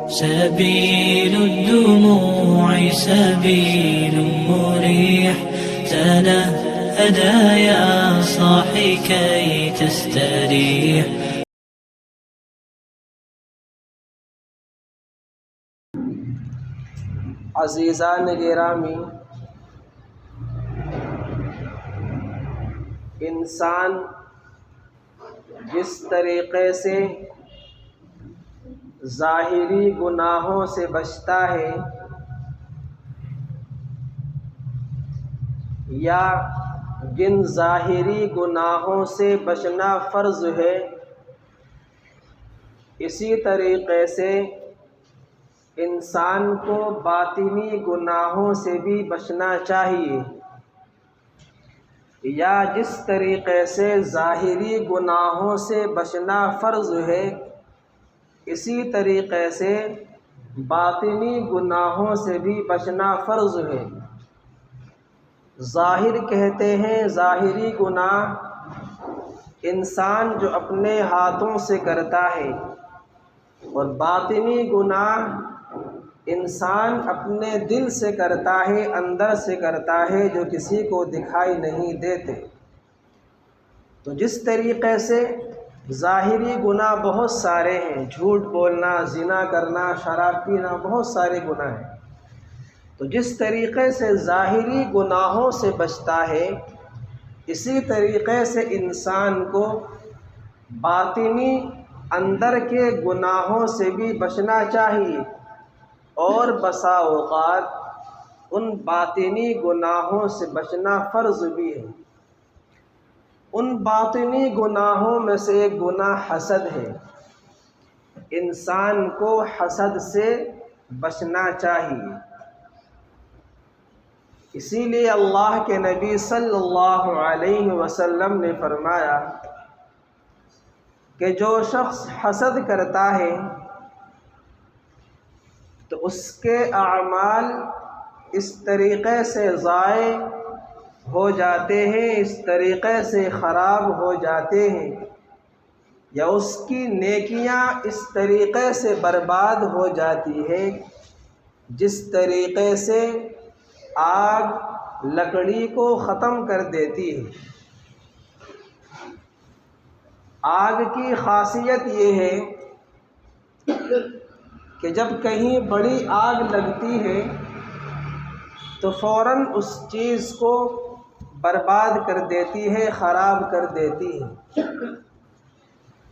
سبيل الدموع سبيل مريح تنهدى يا صاحي كي تستريح. عزیزان گرامی، انسان جس طریقے سے ظاہری گناہوں سے بچتا ہے یا جن ظاہری گناہوں سے بچنا فرض ہے، اسی طریقے سے انسان کو باطنی گناہوں سے بھی بچنا چاہیے، یا جس طریقے سے ظاہری گناہوں سے بچنا فرض ہے اسی طریقے سے باطنی گناہوں سے بھی بچنا فرض ہے۔ ظاہر کہتے ہیں ظاہری گناہ انسان جو اپنے ہاتھوں سے کرتا ہے، اور باطنی گناہ انسان اپنے دل سے کرتا ہے، اندر سے کرتا ہے، جو کسی کو دکھائی نہیں دیتے۔ تو جس طریقے سے ظاہری گناہ بہت سارے ہیں، جھوٹ بولنا، زنا کرنا، شراب پینا، بہت سارے گناہ ہیں، تو جس طریقے سے ظاہری گناہوں سے بچتا ہے اسی طریقے سے انسان کو باطنی اندر کے گناہوں سے بھی بچنا چاہیے، اور بسا اوقات ان باطنی گناہوں سے بچنا فرض بھی ہے۔ ان باطنی گناہوں میں سے ایک گناہ حسد ہے۔ انسان کو حسد سے بچنا چاہیے، اسی لیے اللہ کے نبی صلی اللہ علیہ وسلم نے فرمایا کہ جو شخص حسد کرتا ہے تو اس کے اعمال اس طریقے سے ضائع ہو جاتے ہیں، اس طریقے سے خراب ہو جاتے ہیں، یا اس کی نیکیاں اس طریقے سے برباد ہو جاتی ہے جس طریقے سے آگ لکڑی کو ختم کر دیتی ہے۔ آگ کی خاصیت یہ ہے کہ جب کہیں بڑی آگ لگتی ہے تو فوراً اس چیز کو برباد کر دیتی ہے، خراب کر دیتی ہے۔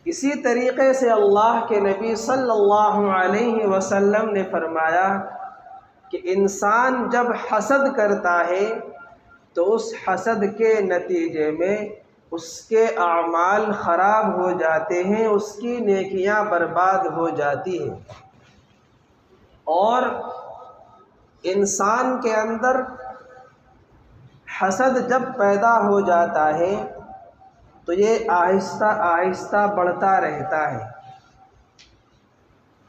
اسی طریقے سے اللہ کے نبی صلی اللہ علیہ وسلم نے فرمایا کہ انسان جب حسد کرتا ہے تو اس حسد کے نتیجے میں اس کے اعمال خراب ہو جاتے ہیں، اس کی نیکیاں برباد ہو جاتی ہیں، اور انسان کے اندر حسد جب پیدا ہو جاتا ہے تو یہ آہستہ آہستہ بڑھتا رہتا ہے،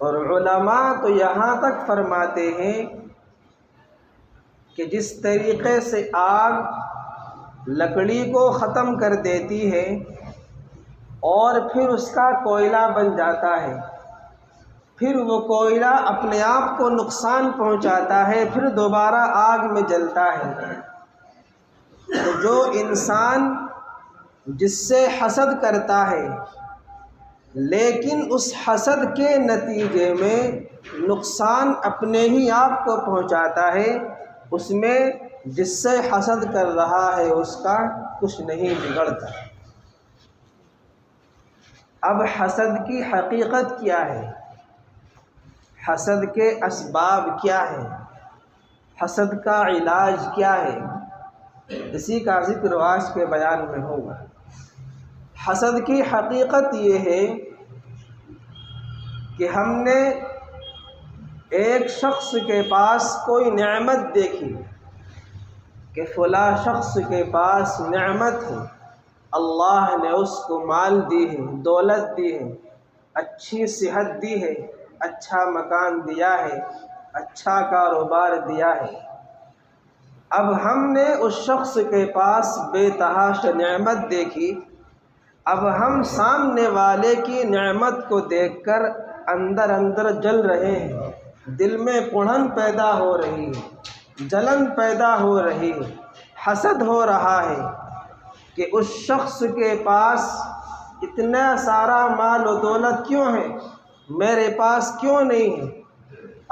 اور علماء تو یہاں تک فرماتے ہیں کہ جس طریقے سے آگ لکڑی کو ختم کر دیتی ہے اور پھر اس کا کوئلہ بن جاتا ہے، پھر وہ کوئلہ اپنے آپ کو نقصان پہنچاتا ہے، پھر دوبارہ آگ میں جلتا ہے، تو جو انسان جس سے حسد کرتا ہے لیکن اس حسد کے نتیجے میں نقصان اپنے ہی آپ کو پہنچاتا ہے، اس میں جس سے حسد کر رہا ہے اس کا کچھ نہیں بگڑتا۔ اب حسد کی حقیقت کیا ہے؟ حسد کے اسباب کیا ہیں؟ حسد کا علاج کیا ہے؟ اسی کا ذکر آج کے بیان میں ہوگا۔ حسد کی حقیقت یہ ہے کہ ہم نے ایک شخص کے پاس کوئی نعمت دیکھی کہ فلاں شخص کے پاس نعمت ہے، اللہ نے اس کو مال دی ہے، دولت دی ہے، اچھی صحت دی ہے، اچھا مکان دیا ہے، اچھا کاروبار دیا ہے۔ اب ہم نے اس شخص کے پاس بے تحاشا نعمت دیکھی، اب ہم سامنے والے کی نعمت کو دیکھ کر اندر اندر جل رہے ہیں، دل میں کڑھن پیدا ہو رہی ہے، جلن پیدا ہو رہی ہے، حسد ہو رہا ہے کہ اس شخص کے پاس اتنا سارا مال و دولت کیوں ہے، میرے پاس کیوں نہیں ہے۔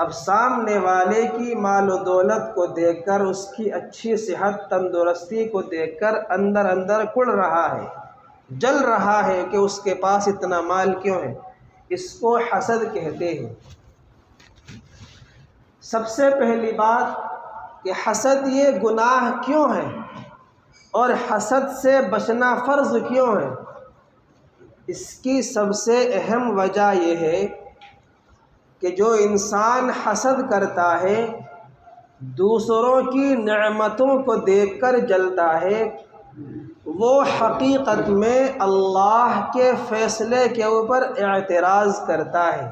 اب سامنے والے کی مال و دولت کو دیکھ کر، اس کی اچھی صحت تندرستی کو دیکھ کر اندر اندر کڑ رہا ہے، جل رہا ہے کہ اس کے پاس اتنا مال کیوں ہے۔ اس کو حسد کہتے ہیں۔ سب سے پہلی بات کہ حسد یہ گناہ کیوں ہے اور حسد سے بچنا فرض کیوں ہے؟ اس کی سب سے اہم وجہ یہ ہے کہ جو انسان حسد کرتا ہے، دوسروں کی نعمتوں کو دیکھ کر جلتا ہے، وہ حقیقت میں اللہ کے فیصلے کے اوپر اعتراض کرتا ہے،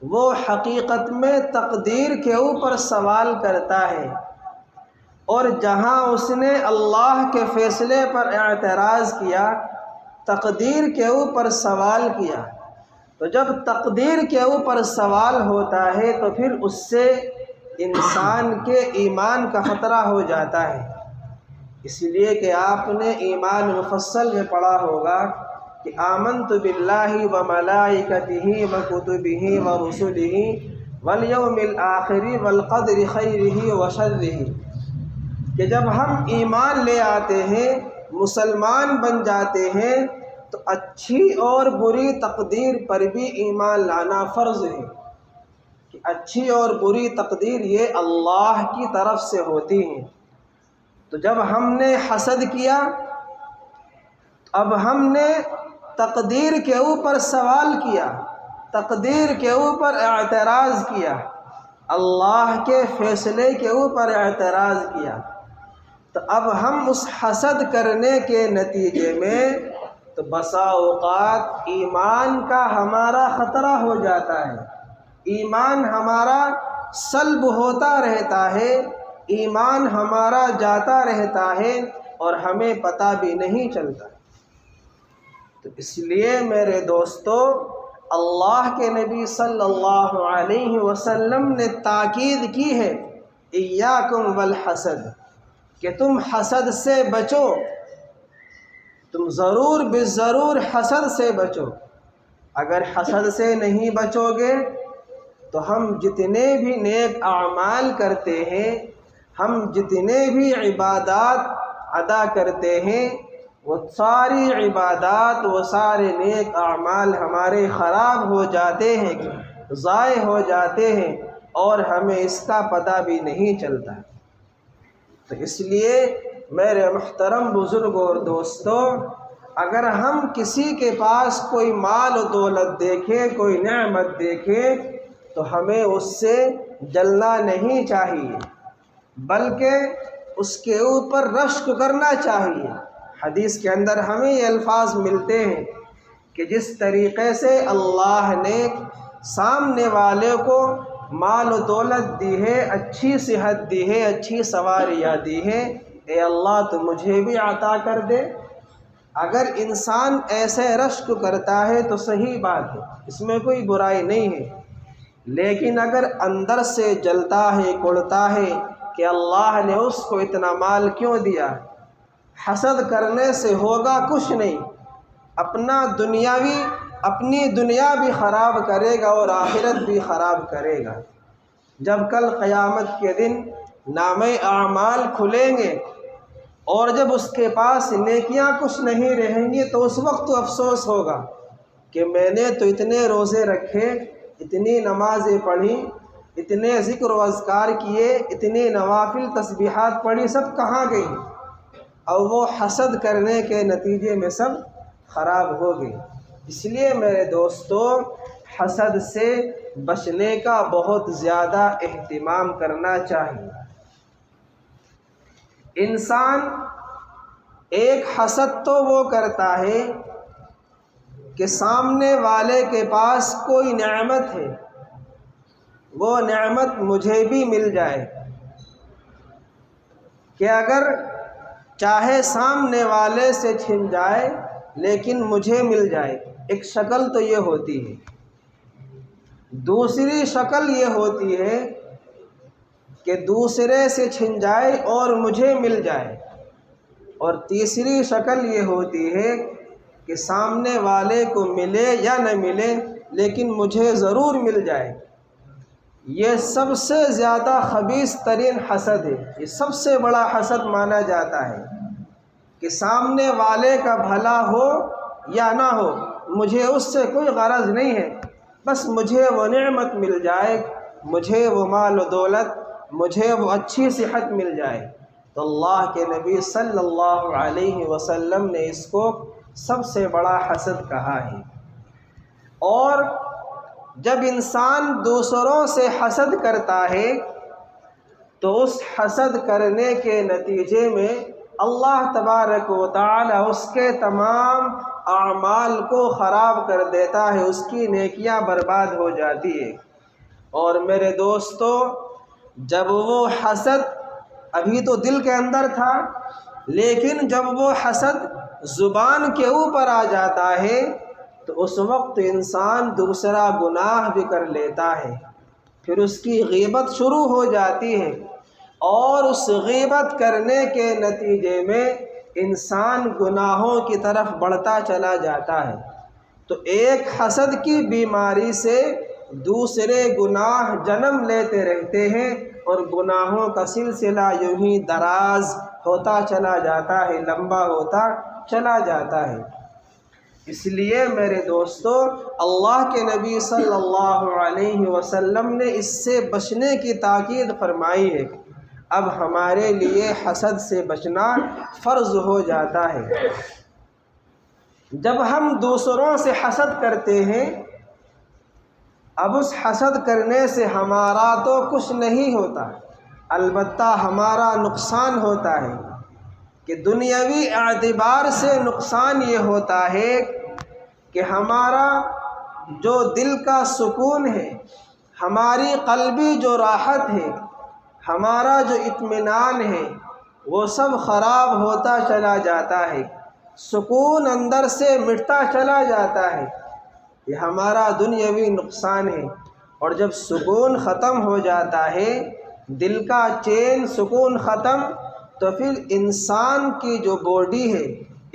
وہ حقیقت میں تقدیر کے اوپر سوال کرتا ہے، اور جہاں اس نے اللہ کے فیصلے پر اعتراض کیا، تقدیر کے اوپر سوال کیا، تو جب تقدیر کے اوپر سوال ہوتا ہے تو پھر اس سے انسان کے ایمان کا خطرہ ہو جاتا ہے۔ اس لیے کہ آپ نے ایمان مفصل میں پڑھا ہوگا کہ آمنت باللہ و ملائکتہ و کتبہ و رسلہ والیوم الآخر والقدر خیرہ و شرہ، کہ جب ہم ایمان لے آتے ہیں، مسلمان بن جاتے ہیں، تو اچھی اور بری تقدیر پر بھی ایمان لانا فرض ہے کہ اچھی اور بری تقدیر یہ اللہ کی طرف سے ہوتی ہیں۔ تو جب ہم نے حسد کیا، اب ہم نے تقدیر کے اوپر سوال کیا، تقدیر کے اوپر اعتراض کیا، اللہ کے فیصلے کے اوپر اعتراض کیا، تو اب ہم اس حسد کرنے کے نتیجے میں تو بسا اوقات ایمان کا ہمارا خطرہ ہو جاتا ہے، ایمان ہمارا سلب ہوتا رہتا ہے، ایمان ہمارا جاتا رہتا ہے اور ہمیں پتہ بھی نہیں چلتا۔ تو اس لیے میرے دوستو، اللہ کے نبی صلی اللہ علیہ وسلم نے تاکید کی ہے ایاکم والحسد، کہ تم حسد سے بچو، تم ضرور بالضرور حسد سے بچو۔ اگر حسد سے نہیں بچو گے تو ہم جتنے بھی نیک اعمال کرتے ہیں، ہم جتنے بھی عبادات ادا کرتے ہیں، وہ ساری عبادات، وہ سارے نیک اعمال ہمارے خراب ہو جاتے ہیں، ضائع ہو جاتے ہیں، اور ہمیں اس کا پتہ بھی نہیں چلتا۔ تو اس لیے میرے محترم بزرگوں اور دوستوں، اگر ہم کسی کے پاس کوئی مال و دولت دیکھیں، کوئی نعمت دیکھیں، تو ہمیں اس سے جلنا نہیں چاہیے، بلکہ اس کے اوپر رشک کرنا چاہیے۔ حدیث کے اندر ہمیں یہ الفاظ ملتے ہیں کہ جس طریقے سے اللہ نے سامنے والے کو مال و دولت دی ہے، اچھی صحت دی ہے، اچھی سواریاں دی ہے، اے اللہ تو مجھے بھی عطا کر دے۔ اگر انسان ایسے رشک کرتا ہے تو صحیح بات ہے، اس میں کوئی برائی نہیں ہے، لیکن اگر اندر سے جلتا ہے، کڑتا ہے کہ اللہ نے اس کو اتنا مال کیوں دیا، حسد کرنے سے ہوگا کچھ نہیں، اپنی دنیا بھی خراب کرے گا اور آخرت بھی خراب کرے گا۔ جب کل قیامت کے دن نامہ اعمال کھلیں گے اور جب اس کے پاس نیکیاں کچھ نہیں رہیں گی، تو اس وقت افسوس ہوگا کہ میں نے تو اتنے روزے رکھے، اتنی نمازیں پڑھی، اتنے ذکر و اذکار کیے، اتنی نوافل تسبیحات پڑھی، سب کہاں گئی؟ اور وہ حسد کرنے کے نتیجے میں سب خراب ہو گئی۔ اس لیے میرے دوستو، حسد سے بچنے کا بہت زیادہ اہتمام کرنا چاہیے۔ انسان ایک حسد تو وہ کرتا ہے کہ سامنے والے کے پاس کوئی نعمت ہے، وہ نعمت مجھے بھی مل جائے، کہ اگر چاہے سامنے والے سے چھن جائے لیکن مجھے مل جائے۔ ایک شکل تو یہ ہوتی ہے، دوسری شکل یہ ہوتی ہے کہ دوسرے سے چھن جائے اور مجھے مل جائے، اور تیسری شکل یہ ہوتی ہے کہ سامنے والے کو ملے یا نہ ملے لیکن مجھے ضرور مل جائے۔ یہ سب سے زیادہ خبیث ترین حسد ہے، یہ سب سے بڑا حسد مانا جاتا ہے کہ سامنے والے کا بھلا ہو یا نہ ہو، مجھے اس سے کوئی غرض نہیں ہے، بس مجھے وہ نعمت مل جائے، مجھے وہ مال و دولت، مجھے وہ اچھی صحت مل جائے۔ تو اللہ کے نبی صلی اللہ علیہ وسلم نے اس کو سب سے بڑا حسد کہا ہے۔ اور جب انسان دوسروں سے حسد کرتا ہے تو اس حسد کرنے کے نتیجے میں اللہ تبارک و تعالی اس کے تمام اعمال کو خراب کر دیتا ہے، اس کی نیکیاں برباد ہو جاتی ہے۔ اور میرے دوستو، جب وہ حسد ابھی تو دل کے اندر تھا، لیکن جب وہ حسد زبان کے اوپر آ جاتا ہے تو اس وقت انسان دوسرا گناہ بھی کر لیتا ہے، پھر اس کی غیبت شروع ہو جاتی ہے، اور اس غیبت کرنے کے نتیجے میں انسان گناہوں کی طرف بڑھتا چلا جاتا ہے۔ تو ایک حسد کی بیماری سے دوسرے گناہ جنم لیتے رہتے ہیں، اور گناہوں کا سلسلہ یوں ہی دراز ہوتا چلا جاتا ہے، لمبا ہوتا چلا جاتا ہے۔ اس لیے میرے دوستو، اللہ کے نبی صلی اللہ علیہ وسلم نے اس سے بچنے کی تاکید فرمائی ہے۔ اب ہمارے لیے حسد سے بچنا فرض ہو جاتا ہے۔ جب ہم دوسروں سے حسد کرتے ہیں، اب اس حسد کرنے سے ہمارا تو کچھ نہیں ہوتا، البتہ ہمارا نقصان ہوتا ہے کہ دنیاوی اعتبار سے نقصان یہ ہوتا ہے کہ ہمارا جو دل کا سکون ہے، ہماری قلبی جو راحت ہے، ہمارا جو اطمینان ہے، وہ سب خراب ہوتا چلا جاتا ہے، سکون اندر سے مٹتا چلا جاتا ہے۔ یہ ہمارا دنیاوی نقصان ہے۔ اور جب سکون ختم ہو جاتا ہے، دل کا چین سکون ختم، تو پھر انسان کی جو باڈی ہے،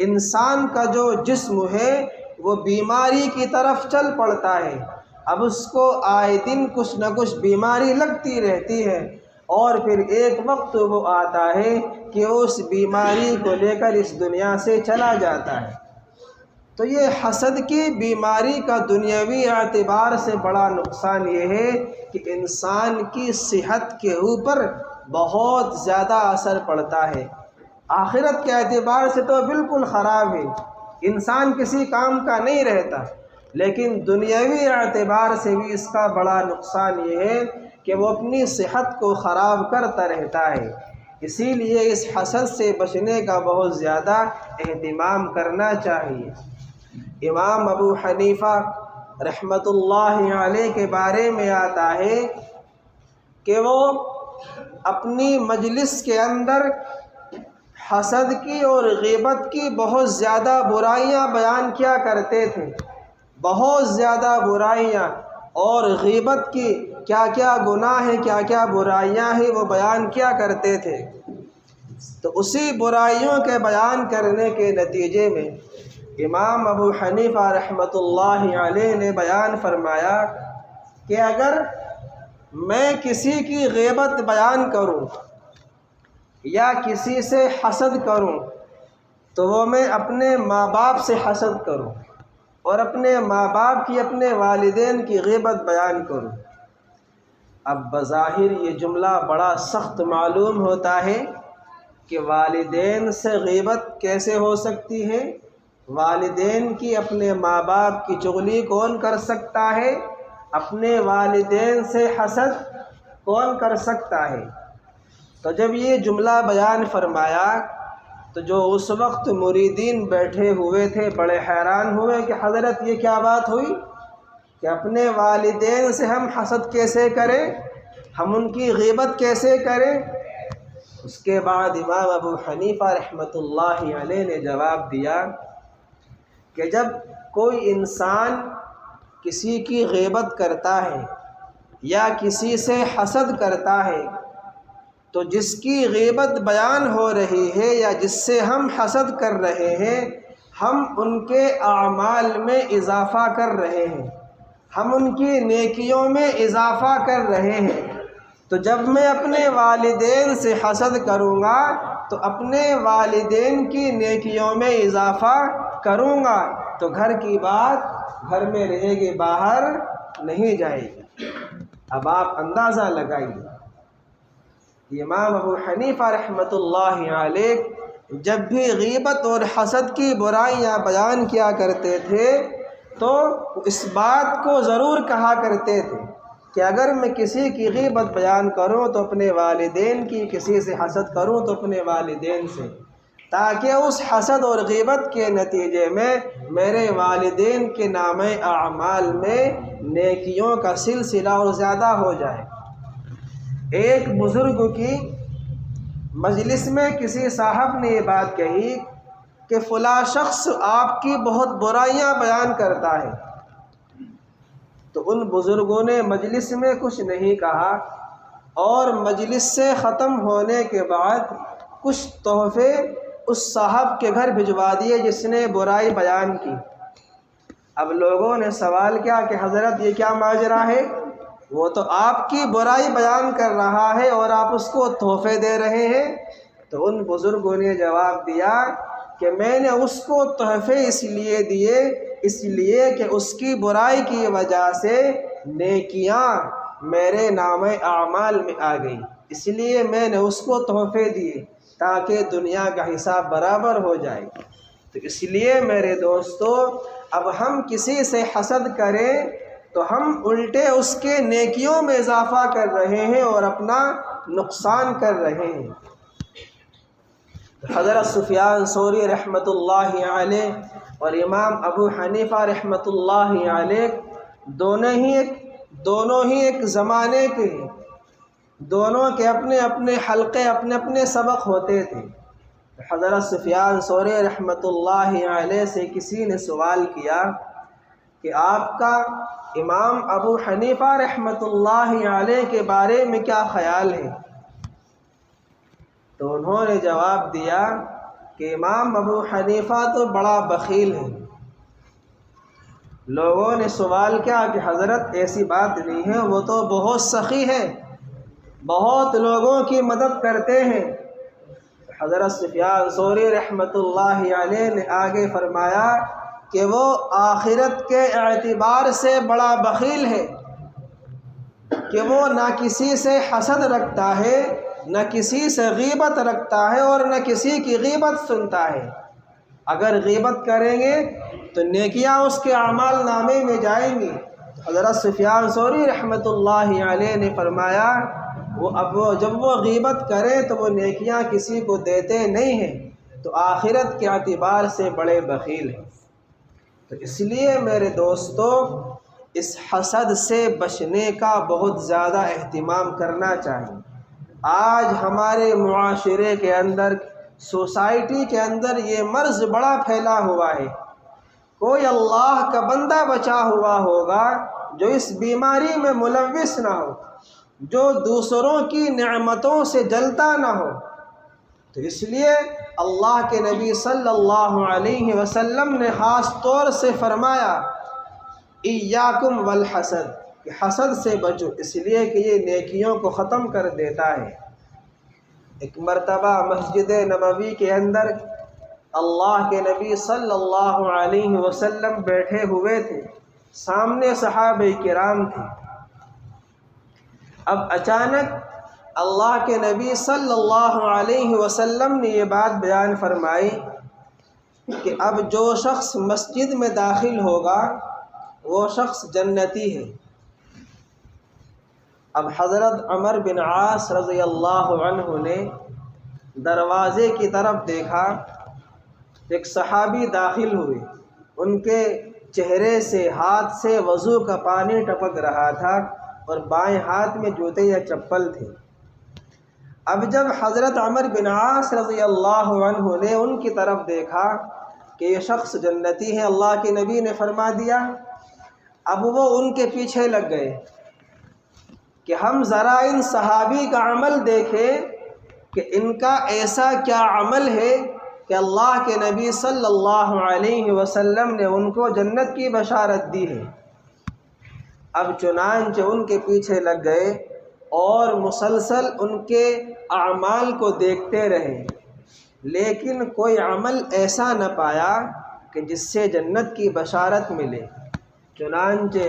انسان کا جو جسم ہے، وہ بیماری کی طرف چل پڑتا ہے۔ اب اس کو آئے دن کچھ نہ کچھ بیماری لگتی رہتی ہے، اور پھر ایک وقت وہ آتا ہے کہ وہ اس بیماری کو لے کر اس دنیا سے چلا جاتا ہے۔ تو یہ حسد کی بیماری کا دنیاوی اعتبار سے بڑا نقصان یہ ہے کہ انسان کی صحت کے اوپر بہت زیادہ اثر پڑتا ہے۔ آخرت کے اعتبار سے تو بالکل خراب ہے، انسان کسی کام کا نہیں رہتا، لیکن دنیاوی اعتبار سے بھی اس کا بڑا نقصان یہ ہے کہ وہ اپنی صحت کو خراب کرتا رہتا ہے۔ اسی لیے اس حسد سے بچنے کا بہت زیادہ اہتمام کرنا چاہیے۔ امام ابو حنیفہ رحمۃ اللہ علیہ کے بارے میں آتا ہے کہ وہ اپنی مجلس کے اندر حسد کی اور غیبت کی بہت زیادہ برائیاں بیان کیا کرتے تھے، بہت زیادہ برائیاں، اور غیبت کی کیا کیا گناہ ہیں، کیا کیا برائیاں ہیں، وہ بیان کیا کرتے تھے۔ تو اسی برائیوں کے بیان کرنے کے نتیجے میں امام ابو حنیفہ رحمۃ اللہ علیہ نے بیان فرمایا کہ اگر میں کسی کی غیبت بیان کروں یا کسی سے حسد کروں تو وہ میں اپنے ماں باپ سے حسد کروں، اور اپنے ماں باپ کی، اپنے والدین کی غیبت بیان کروں۔ اب بظاہر یہ جملہ بڑا سخت معلوم ہوتا ہے کہ والدین سے غیبت کیسے ہو سکتی ہے؟ والدین کی، اپنے ماں باپ کی چغلی کون کر سکتا ہے؟ اپنے والدین سے حسد کون کر سکتا ہے؟ تو جب یہ جملہ بیان فرمایا تو جو اس وقت مریدین بیٹھے ہوئے تھے بڑے حیران ہوئے کہ حضرت یہ کیا بات ہوئی کہ اپنے والدین سے ہم حسد کیسے کریں، ہم ان کی غیبت کیسے کریں؟ اس کے بعد امام ابو حنیفہ رحمۃ اللہ علیہ نے جواب دیا کہ جب کوئی انسان کسی کی غیبت کرتا ہے یا کسی سے حسد کرتا ہے تو جس کی غیبت بیان ہو رہی ہے یا جس سے ہم حسد کر رہے ہیں ہم ان کے اعمال میں اضافہ کر رہے ہیں، ہم ان کی نیکیوں میں اضافہ کر رہے ہیں۔ تو جب میں اپنے والدین سے حسد کروں گا تو اپنے والدین کی نیکیوں میں اضافہ کروں گا تو گھر کی بات گھر میں رہے گی، باہر نہیں جائے گی۔ اب آپ اندازہ لگائیے، امام ابو حنیفہ رحمۃ اللہ علیہ جب بھی غیبت اور حسد کی برائیاں بیان کیا کرتے تھے تو اس بات کو ضرور کہا کرتے تھے کہ اگر میں کسی کی غیبت بیان کروں تو اپنے والدین کی، کسی سے حسد کروں تو اپنے والدین سے، تاکہ اس حسد اور غیبت کے نتیجے میں میرے والدین کے نام اعمال میں نیکیوں کا سلسلہ اور زیادہ ہو جائے۔ ایک بزرگ کی مجلس میں کسی صاحب نے یہ بات کہی کہ فلاں شخص آپ کی بہت برائیاں بیان کرتا ہے، تو ان بزرگوں نے مجلس میں کچھ نہیں کہا اور مجلس سے ختم ہونے کے بعد کچھ تحفے اس صاحب کے گھر بھجوا دیے جس نے برائی بیان کی۔ اب لوگوں نے سوال کیا کہ حضرت یہ کیا ماجرا ہے؟ وہ تو آپ کی برائی بیان کر رہا ہے اور آپ اس کو تحفے دے رہے ہیں۔ تو ان بزرگوں نے جواب دیا کہ میں نے اس کو تحفے اس لیے دیے کہ اس کی برائی کی وجہ سے نیکیاں میرے نام اعمال میں آ گئی، اس لیے میں نے اس کو تحفے دیے تاکہ دنیا کا حساب برابر ہو جائے۔ تو اس لیے میرے دوستو، اب ہم کسی سے حسد کریں تو ہم الٹے اس کے نیکیوں میں اضافہ کر رہے ہیں اور اپنا نقصان کر رہے ہیں۔ حضرت سفیان ثوری رحمۃ اللہ علیہ اور امام ابو حنیفہ رحمۃ اللہ علیہ دونوں ہی ایک زمانے کے ہیں، دونوں کے اپنے اپنے حلقے، اپنے اپنے سبق ہوتے تھے۔ حضرت سفیان ثوری رحمۃ اللہ علیہ سے کسی نے سوال کیا کہ آپ کا امام ابو حنیفہ رحمۃ اللہ علیہ کے بارے میں کیا خیال ہے؟ تو انہوں نے جواب دیا کہ امام ابو حنیفہ تو بڑا بخیل ہے۔ لوگوں نے سوال کیا کہ حضرت ایسی بات نہیں ہے، وہ تو بہت سخی ہے، بہت لوگوں کی مدد کرتے ہیں۔ حضرت سفیان ثوری رحمۃ اللہ علیہ نے آگے فرمایا کہ وہ آخرت کے اعتبار سے بڑا بخیل ہے کہ وہ نہ کسی سے حسد رکھتا ہے، نہ کسی سے غیبت رکھتا ہے اور نہ کسی کی غیبت سنتا ہے۔ اگر غیبت کریں گے تو نیکیاں اس کے اعمال نامے میں جائیں گی۔ حضرت سفیان ثوری رحمۃ اللہ علیہ نے فرمایا جب وہ غیبت کریں تو وہ نیکیاں کسی کو دیتے نہیں ہیں، تو آخرت کے اعتبار سے بڑے بخیل ہیں۔ تو اس لیے میرے دوستو، اس حسد سے بچنے کا بہت زیادہ اہتمام کرنا چاہیے۔ آج ہمارے معاشرے کے اندر، سوسائٹی کے اندر یہ مرض بڑا پھیلا ہوا ہے۔ کوئی اللہ کا بندہ بچا ہوا ہوگا جو اس بیماری میں ملوث نہ ہو، جو دوسروں کی نعمتوں سے جلتا نہ ہو۔ تو اس لیے اللہ کے نبی صلی اللہ علیہ وسلم نے خاص طور سے فرمایا ایاکم والحسد، کہ حسد سے بچو، اس لیے کہ یہ نیکیوں کو ختم کر دیتا ہے۔ ایک مرتبہ مسجد نبوی کے اندر اللہ کے نبی صلی اللہ علیہ وسلم بیٹھے ہوئے تھے، سامنے صحابہ کرام تھے۔ اب اچانک اللہ کے نبی صلی اللہ علیہ وسلم نے یہ بات بیان فرمائی کہ اب جو شخص مسجد میں داخل ہوگا وہ شخص جنتی ہے۔ اب حضرت عمر بن عاص رضی اللہ عنہ نے دروازے کی طرف دیکھا، ایک صحابی داخل ہوئے، ان کے چہرے سے، ہاتھ سے وضو کا پانی ٹپک رہا تھا اور بائیں ہاتھ میں جوتے یا چپل تھے۔ اب جب حضرت عمر بن عاص رضی اللہ عنہ نے ان کی طرف دیکھا کہ یہ شخص جنتی ہے، اللہ کے نبی نے فرما دیا اب وہ ان کے پیچھے لگ گئے کہ ہم ذرا ان صحابی کا عمل دیکھیں کہ ان کا ایسا کیا عمل ہے کہ اللہ کے نبی صلی اللہ علیہ وسلم نے ان کو جنت کی بشارت دی ہے۔ اب چنانچہ ان کے پیچھے لگ گئے اور مسلسل ان کے اعمال کو دیکھتے رہے، لیکن کوئی عمل ایسا نہ پایا کہ جس سے جنت کی بشارت ملے۔ چنانچہ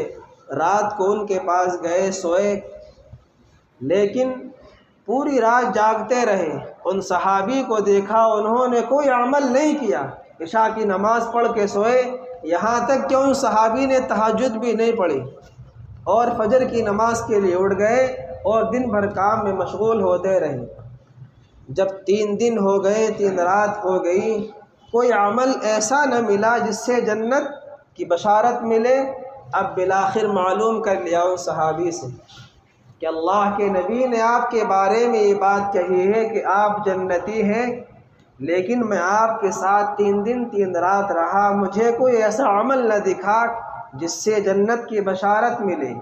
رات کو ان کے پاس گئے، سوئے، لیکن پوری رات جاگتے رہے۔ ان صحابی کو دیکھا، انہوں نے کوئی عمل نہیں کیا، عشاء کی نماز پڑھ کے سوئے، یہاں تک کہ ان صحابی نے تہجد بھی نہیں پڑھی اور فجر کی نماز کے لیے اٹھ گئے اور دن بھر کام میں مشغول ہوتے رہے۔ جب 3 دن ہو گئے، 3 رات ہو گئی، کوئی عمل ایسا نہ ملا جس سے جنت کی بشارت ملے۔ اب بالآخر معلوم کر لیا ان صحابی سے کہ اللہ کے نبی نے آپ کے بارے میں یہ بات کہی ہے کہ آپ جنتی ہیں، لیکن میں آپ کے ساتھ 3 دن 3 رات رہا، مجھے کوئی ایسا عمل نہ دکھا جس سے جنت کی بشارت ملے۔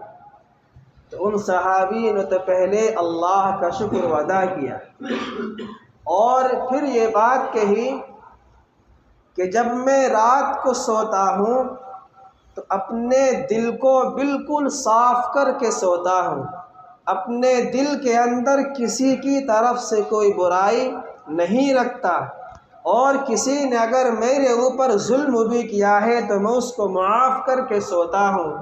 تو ان صحابی نے تو پہلے اللہ کا شکر ادا کیا اور پھر یہ بات کہی کہ جب میں رات کو سوتا ہوں تو اپنے دل کو بالکل صاف کر کے سوتا ہوں، اپنے دل کے اندر کسی کی طرف سے کوئی برائی نہیں رکھتا، اور کسی نے اگر میرے اوپر ظلم بھی کیا ہے تو میں اس کو معاف کر کے سوتا ہوں،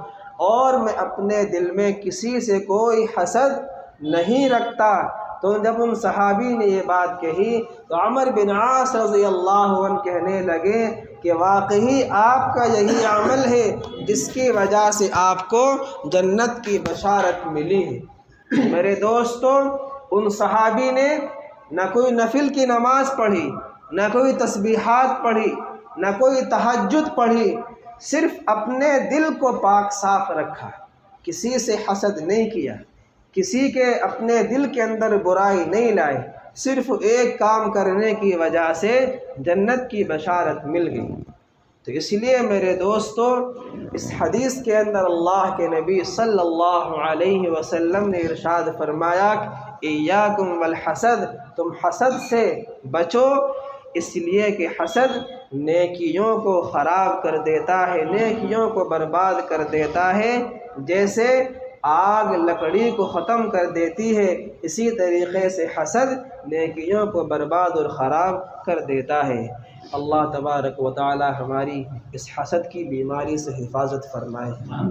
اور میں اپنے دل میں کسی سے کوئی حسد نہیں رکھتا۔ تو جب ان صحابی نے یہ بات کہی تو عمر بن عاص رضی اللہ عنہ کہنے لگے کہ واقعی آپ کا یہی عمل ہے جس کی وجہ سے آپ کو جنت کی بشارت ملی ہے۔ میرے دوستوں، ان صحابی نے نہ کوئی نفل کی نماز پڑھی، نہ کوئی تسبیحات پڑھی، نہ کوئی تہجد پڑھی، صرف اپنے دل کو پاک صاف رکھا، کسی سے حسد نہیں کیا، کسی کے اپنے دل کے اندر برائی نہیں لائے، صرف ایک کام کرنے کی وجہ سے جنت کی بشارت مل گئی۔ تو اس لیے میرے دوستو، اس حدیث کے اندر اللہ کے نبی صلی اللہ علیہ وسلم نے ارشاد فرمایا کہ ایاکم والحسد، تم حسد سے بچو، اس لیے کہ حسد نیکیوں کو خراب کر دیتا ہے، نیکیوں کو برباد کر دیتا ہے۔ جیسے آگ لکڑی کو ختم کر دیتی ہے، اسی طریقے سے حسد نیکیوں کو برباد اور خراب کر دیتا ہے۔ اللہ تبارک و تعالی ہماری اس حسد کی بیماری سے حفاظت فرمائے۔